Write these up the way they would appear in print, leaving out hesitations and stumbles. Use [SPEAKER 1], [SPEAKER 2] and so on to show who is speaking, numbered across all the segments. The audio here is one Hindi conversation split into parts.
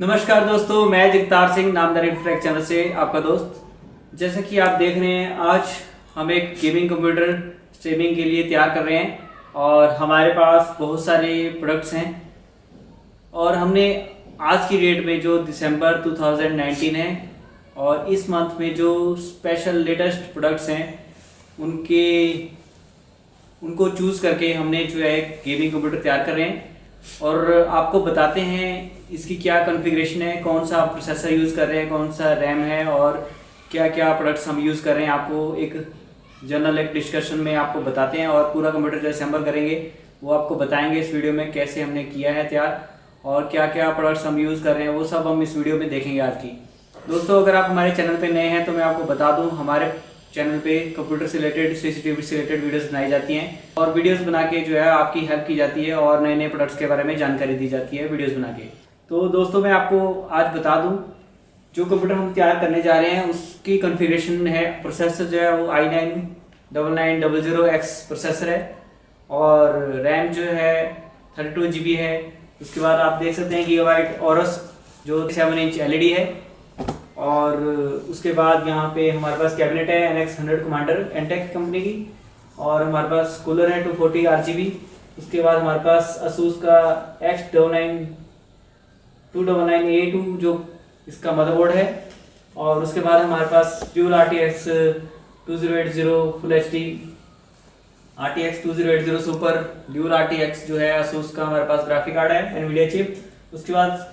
[SPEAKER 1] नमस्कार दोस्तों, मैं जगतार सिंह नामदार इंफ्रैक्ट चैनल से आपका दोस्त। जैसा कि आप देख रहे हैं, आज हम एक गेमिंग कंप्यूटर स्ट्रीमिंग के लिए तैयार कर रहे हैं और हमारे पास बहुत सारे प्रोडक्ट्स हैं। और हमने आज की डेट में जो दिसंबर 2019 है और इस मंथ में जो स्पेशल लेटेस्ट प्रोडक्ट्स हैं उनको चूज़ करके हमने जो है गेमिंग कंप्यूटर तैयार कर रहे हैं और आपको बताते हैं इसकी क्या कॉन्फ़िगरेशन है, कौन सा प्रोसेसर यूज़ कर रहे हैं, कौन सा रैम है और क्या क्या प्रोडक्ट्स हम यूज़ कर रहे हैं। आपको एक जनरल एक डिस्कशन में आपको बताते हैं और पूरा कंप्यूटर जो असेंबल करेंगे वो आपको बताएंगे इस वीडियो में कैसे हमने किया है तैयार और क्या क्या प्रोडक्ट्स हम यूज़ कर रहे हैं, वो सब हम इस वीडियो में देखेंगे आज की। दोस्तों, अगर आप हमारे चैनल पर नए हैं तो मैं आपको बता दूँ, हमारे चैनल पे कंप्यूटर से रिलेटेड, सीसीटीवी से रिलेटेड वीडियोस बनाई जाती हैं और वीडियोस बना के जो है आपकी हेल्प की जाती है और नए नए प्रोडक्ट्स के बारे में जानकारी दी जाती है वीडियोस बना के। तो दोस्तों, मैं आपको आज बता दूं, जो कंप्यूटर हम तैयार करने जा रहे हैं उसकी कॉन्फ़िगरेशन है। प्रोसेसर जो है वो i9-9900X प्रोसेसर है और रैम जो है 32 GB है। उसके बाद आप देख सकते हैं गीगाबाइट औरस जो 7 इंच LED है और उसके बाद यहाँ पे हमारे पास कैबिनेट है NX100 कमांडर एंटेक कंपनी की और हमारे पास कूलर है 240 RGB। उसके बाद हमारे पास ASUS का X299A2 जो इसका मदरबोर्ड है और उसके बाद हमारे पास dual RTX 2080 full HD, RTX 2080 super, dual RTX जो है ASUS का हमारे पास ग्राफिक कार्ड है NVIDIA चिप। उसके बाद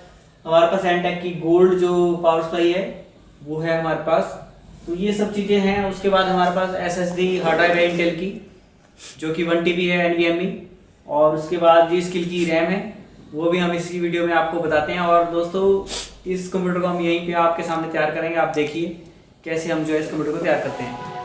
[SPEAKER 1] हमारे पास एंटेक की गोल्ड जो पावर सप्लाई है वो है हमारे पास। तो ये सब चीज़ें हैं। उसके बाद हमारे पास SSD हार्ड ड्राइव है इंटेल की जो कि 1 TB है NVMe और उसके बाद जी स्किल की रैम है, वो भी हम इसी वीडियो में आपको बताते हैं। और दोस्तों, इस कंप्यूटर को हम यहीं पे आपके सामने तैयार करेंगे, आप देखिए कैसे हम जो है इस कंप्यूटर को तैयार करते हैं।